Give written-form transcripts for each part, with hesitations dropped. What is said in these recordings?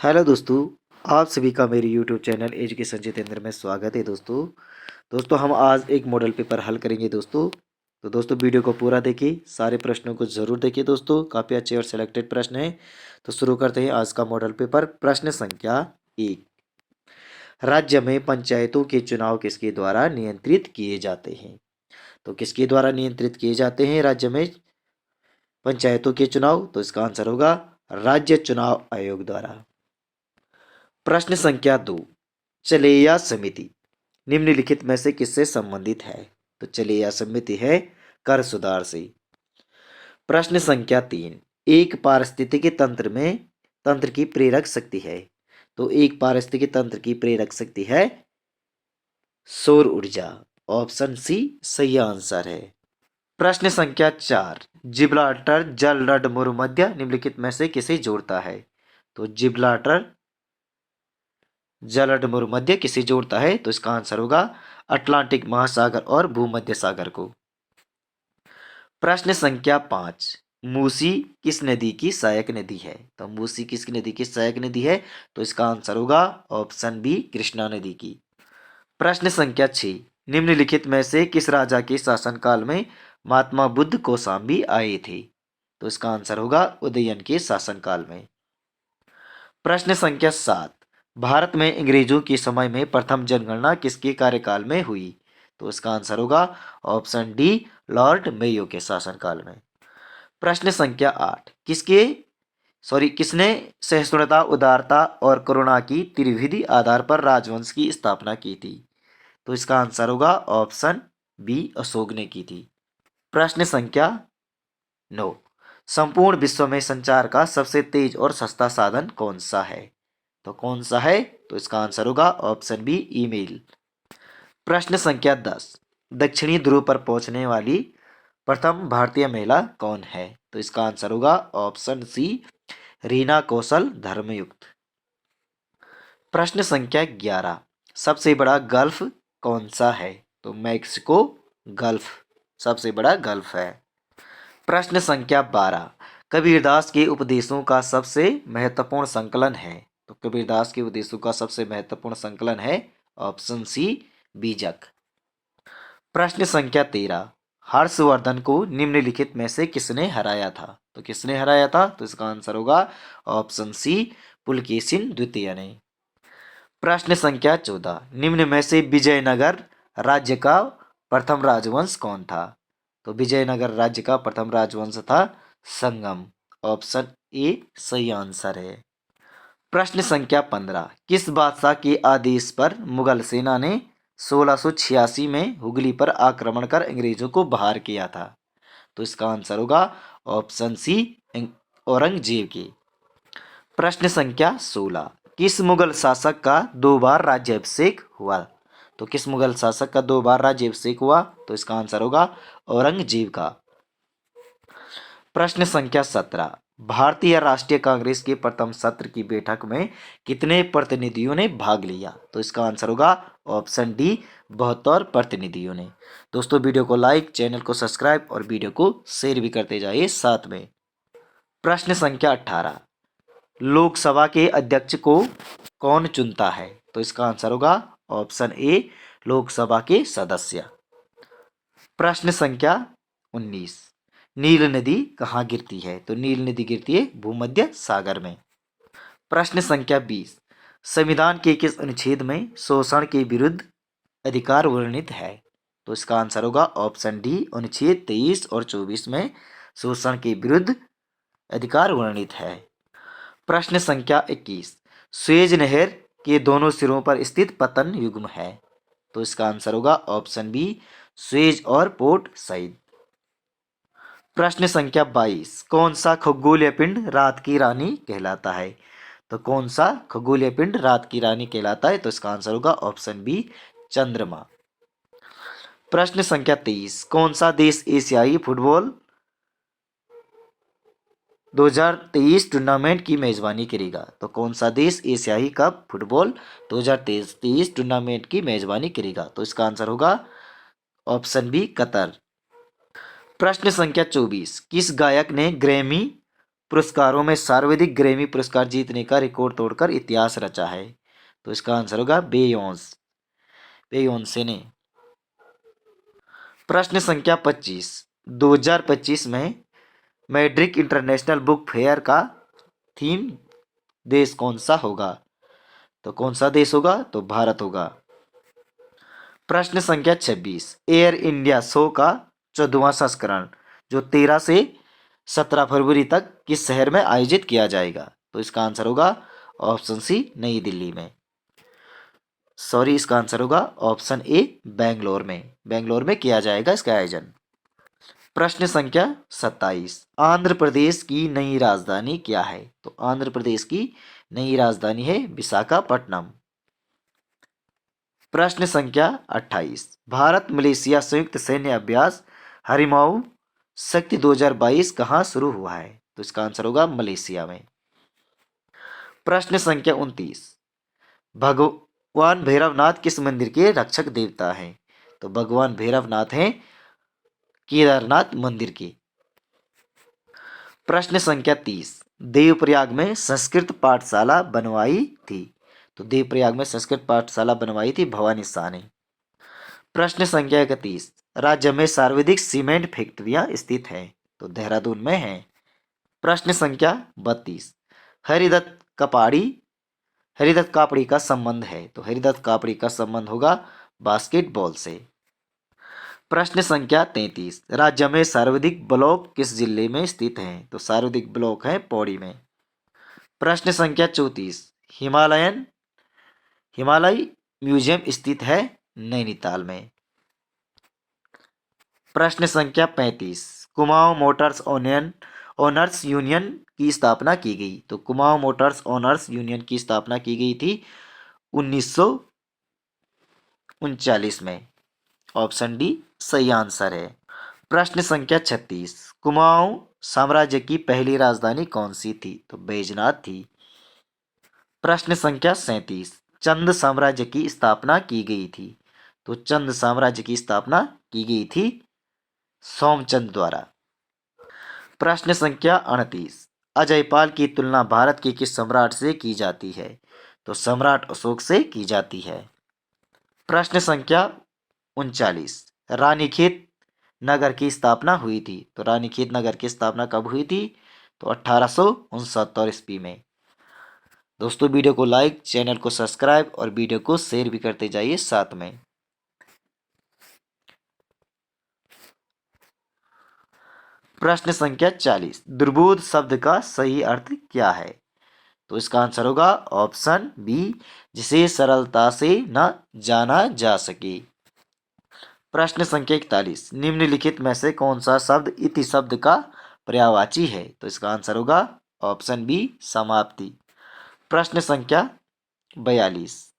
Hello दोस्तों। आप सभी का मेरे यूट्यूब चैनल एजुकेशन जितेंद्र में स्वागत है। दोस्तों हम आज एक मॉडल पेपर हल करेंगे दोस्तों। तो दोस्तों वीडियो को पूरा देखिए, सारे प्रश्नों को जरूर देखिए दोस्तों, काफ़ी अच्छे और सिलेक्टेड प्रश्न हैं। तो शुरू करते हैं आज का मॉडल पेपर। प्रश्न संख्या 1। राज्य में पंचायतों के चुनाव किसके द्वारा नियंत्रित किए जाते हैं? तो किसके द्वारा नियंत्रित किए जाते हैं राज्य में पंचायतों के चुनाव? तो इसका आंसर होगा राज्य चुनाव आयोग द्वारा। प्रश्न संख्या 2। चलेया समिति निम्नलिखित में से किससे संबंधित है? तो चलेया समिति है कर सुधार से। प्रश्न संख्या 3। एक पारिस्थितिकी तंत्र की प्रेरक शक्ति है। तो एक पारिस्थितिकी तंत्र की प्रेरक शक्ति है सौर ऊर्जा। ऑप्शन सी सही आंसर है। प्रश्न संख्या 4। जिब्राल्टर जलरड मरुमध्य निम्नलिखित में से किसे जोड़ता है? तो जिब्राल्टर जलरड मरुमध्य किसे जोड़ता है? तो इसका आंसर होगा अटलांटिक महासागर और भूमध्य सागर को। प्रश्न संख्या 5। मूसी किस नदी की सहायक नदी है? तो मूसी किस नदी की सहायक नदी है? तो इसका आंसर होगा ऑप्शन बी कृष्णा नदी की। प्रश्न संख्या 6। निम्नलिखित में से किस राजा के शासनकाल में महात्मा बुद्ध कौशाम्बी आए थे? तो इसका आंसर होगा उदयन के शासनकाल में। प्रश्न संख्या 7। भारत में अंग्रेजों के समय में प्रथम जनगणना किसके कार्यकाल में हुई? तो इसका आंसर होगा ऑप्शन डी लॉर्ड मेयो के शासनकाल में। प्रश्न संख्या 8। किसने सहिष्णुता, उदारता और करुणा की त्रिविधि आधार पर राजवंश की स्थापना की थी? तो इसका आंसर होगा ऑप्शन बी अशोक ने की थी। प्रश्न संख्या 9। संपूर्ण विश्व में संचार का सबसे तेज और सस्ता साधन कौन सा है? तो कौन सा है? तो इसका आंसर होगा ऑप्शन बी ईमेल। प्रश्न संख्या 10। दक्षिणी ध्रुव पर पहुंचने वाली प्रथम भारतीय महिला कौन है? तो इसका आंसर होगा ऑप्शन सी रीना कौशल धर्मयुक्त। प्रश्न संख्या 11। सबसे बड़ा गल्फ कौन सा है? तो मैक्सिको गल्फ सबसे बड़ा गल्फ है। प्रश्न संख्या 12। कबीरदास के उपदेशों का सबसे महत्वपूर्ण संकलन है। तो कबीरदास के उपदेशों का सबसे महत्वपूर्ण संकलन है ऑप्शन सी बीजक। प्रश्न संख्या 13। हर्षवर्धन को निम्नलिखित में से किसने हराया था? तो किसने हराया था? तो इसका आंसर होगा ऑप्शन सी पुलकेशिन द्वितीय ने। प्रश्न संख्या 14। निम्न में से विजयनगर राज्य का प्रथम राजवंश कौन था? तो विजयनगर राज्य का प्रथम राजवंश था संगम। ऑप्शन ए सही आंसर है। प्रश्न संख्या 15। किस बादशाह के आदेश पर मुगल सेना ने 1686 में हुगली पर आक्रमण कर अंग्रेजों को बाहर किया था? तो इसका आंसर होगा ऑप्शन सी औरंगजेब की। प्रश्न संख्या 16। किस मुगल शासक का 2 बार राज्याभिषेक हुआ? तो किस मुगल शासक का 2 बार राज्याभिषेक हुआ? तो इसका आंसर होगा औरंगजेब का। प्रश्न संख्या 17। भारतीय राष्ट्रीय कांग्रेस के प्रथम सत्र की बैठक में कितने प्रतिनिधियों ने भाग लिया? तो इसका आंसर होगा ऑप्शन डी 72 प्रतिनिधियों ने। दोस्तों वीडियो को लाइक, चैनल को सब्सक्राइब और वीडियो को शेयर भी करते जाइए साथ में। प्रश्न संख्या 18। लोकसभा के अध्यक्ष को कौन चुनता है? तो इसका आंसर होगा ऑप्शन ए लोकसभा के सदस्य। प्रश्न संख्या 19। नील नदी कहाँ गिरती है? तो नील नदी गिरती है भूमध्य सागर में। प्रश्न संख्या 20। संविधान के किस अनुच्छेद में शोषण के विरुद्ध अधिकार वर्णित है? तो इसका आंसर होगा ऑप्शन डी अनुच्छेद 23 और 24 में शोषण के विरुद्ध अधिकार वर्णित है। प्रश्न संख्या 21। सुएज नहर के दोनों सिरों पर स्थित पतन युग्म है? तो इसका आंसर होगा ऑप्शन बी सुएज और पोर्ट सईद। प्रश्न संख्या 22। कौन सा खगोलीय पिंड रात की रानी कहलाता है? तो कौन सा खगोलीय पिंड रात की रानी कहलाता है? तो इसका आंसर होगा ऑप्शन बी चंद्रमा। प्रश्न संख्या 23। कौन सा देश एशियाई फुटबॉल 2023 टूर्नामेंट की मेजबानी करेगा? तो कौन सा देश एशियाई कप फुटबॉल 2023 टूर्नामेंट की मेजबानी करेगा? तो इसका आंसर होगा ऑप्शन बी कतर। प्रश्न संख्या 24। किस गायक ने ग्रैमी पुरस्कारों में सर्वाधिक ग्रैमी पुरस्कार जीतने का रिकॉर्ड तोड़कर इतिहास रचा है? तो इसका आंसर होगा बेयोंसे ने। प्रश्न संख्या 25, 2025 में मैड्रिड इंटरनेशनल बुक फेयर का थीम देश कौन सा होगा? तो कौन सा देश होगा? तो भारत होगा। प्रश्न संख्या 26, एयर इंडिया शो का 14वां संस्करण जो 13 से 17 फरवरी तक किस शहर में आयोजित किया जाएगा? तो इसका आंसर होगा ऑप्शन सी, नई दिल्ली में। सॉरी, इसका आंसर होगा ऑप्शन ए, बेंगलोर में किया जाएगा इसका आयोजन। प्रश्न संख्या 27, आंध्र प्रदेश की नई राजधानी क्या है? तो आंध्र प्रदेश की नई राजधानी है विशाखापट्टनम। प्रश्न संख्या 28, भारत मलेशिया संयुक्त सैन्य अभ्यास हरिमाऊ शक्ति 2022 कहाँ शुरू हुआ है? तो इसका आंसर होगा मलेशिया में। प्रश्न संख्या 29, भगवान भैरवनाथ किस मंदिर के रक्षक देवता हैं? तो भगवान भैरवनाथ हैं केदारनाथ मंदिर के। प्रश्न संख्या 30, देवप्रयाग में संस्कृत पाठशाला बनवाई थी? तो देवप्रयाग में संस्कृत पाठशाला बनवाई थी भवानी शाह ने। प्रश्न संख्या 31, राज्य में सर्वाधिक सीमेंट फैक्ट्रियां स्थित हैं? तो देहरादून में है। प्रश्न संख्या 32, हरिदत्त कापड़ी का संबंध है? तो हरिदत्त कापड़ी का संबंध होगा बास्केटबॉल से। प्रश्न संख्या 33, राज्य में सर्वाधिक ब्लॉक किस जिले में स्थित हैं? तो सर्वाधिक ब्लॉक है पौड़ी में। प्रश्न संख्या 34, हिमालय म्यूजियम स्थित है नैनीताल में। प्रश्न संख्या 35, कुमाऊं मोटर्स ओनर्स यूनियन की स्थापना की गई? तो कुमाऊं मोटर्स ओनर्स यूनियन की स्थापना की गई थी 1939 में। ऑप्शन डी सही आंसर है। प्रश्न संख्या 36, कुमाऊं साम्राज्य की पहली राजधानी कौन सी थी? तो बैजनाथ थी। प्रश्न संख्या 37, चंद साम्राज्य की स्थापना की गई थी? तो चंद साम्राज्य की स्थापना की गई थी सोमचंद द्वारा। प्रश्न संख्या 38, अजयपाल की तुलना भारत के किस सम्राट से की जाती है? तो सम्राट अशोक से की जाती है। प्रश्न संख्या 39, रानीखेत नगर की स्थापना हुई थी? तो रानीखेत नगर की स्थापना कब हुई थी? तो 1869 ईस्वी में। दोस्तों, वीडियो को लाइक, चैनल को सब्सक्राइब और वीडियो को शेयर भी करते जाइए साथ में। प्रश्न संख्या 40, दुर्बोध शब्द का सही अर्थ क्या है? तो इसका आंसर होगा ऑप्शन बी, जिसे सरलता से न जाना जा सके। प्रश्न संख्या 41, निम्नलिखित में से कौन सा शब्द इति शब्द का पर्यायवाची है? तो इसका आंसर होगा ऑप्शन बी, समाप्ति। प्रश्न संख्या 42,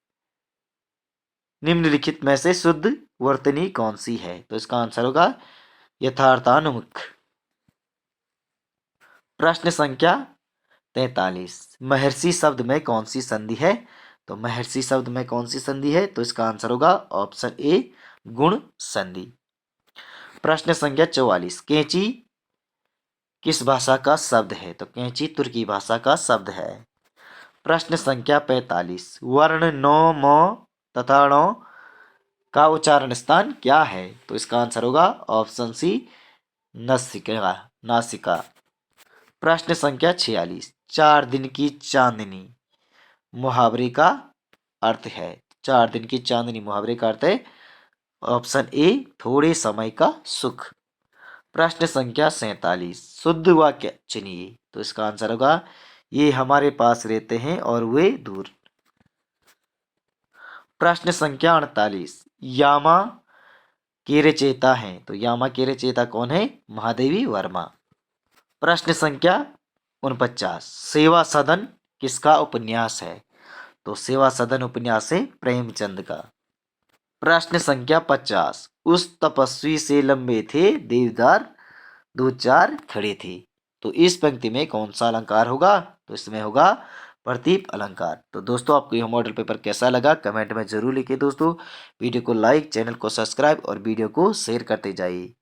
निम्नलिखित में से शुद्ध वर्तनी कौन सी है? तो इसका आंसर होगा यथार्थानुमुख। प्रश्न संख्या 43, महर्षि शब्द में कौन सी संधि है? तो महर्षि शब्द में कौन सी संधि है? तो इसका आंसर होगा ऑप्शन ए, गुण संधि। प्रश्न संख्या 44, कैंची किस भाषा का शब्द है? तो कैंची तुर्की भाषा का शब्द है। प्रश्न संख्या 45, वर्ण नो, मो तथा णो का उच्चारण स्थान क्या है? तो इसका आंसर होगा ऑप्शन सी, नासिका। प्रश्न संख्या 46, 4 दिन की चांदनी मुहावरे का अर्थ है? 4 दिन की चांदनी मुहावरे का अर्थ है ऑप्शन ए, थोड़े समय का सुख। प्रश्न संख्या 47, शुद्ध वाक्य चुनिए। तो इसका आंसर होगा ये हमारे पास रहते हैं और वे दूर। प्रश्न संख्या 48, यामा के रचयिता हैं? तो यामा के रचयिता कौन है? महादेवी वर्मा। प्रश्न संख्या 49, सेवा सदन किसका उपन्यास है? तो सेवा सदन उपन्यास है प्रेमचंद का। प्रश्न संख्या 50, उस तपस्वी से लंबे थे देवदार 2 4 खड़े थे। तो इस पंक्ति में कौन सा अलंकार होगा? तो इसमें होगा प्रतीप अलंकार। तो दोस्तों, आपको यह मॉडल पेपर कैसा लगा कमेंट में जरूर लिखिए। दोस्तों, वीडियो को लाइक, चैनल को सब्सक्राइब और वीडियो को शेयर करते जाइए।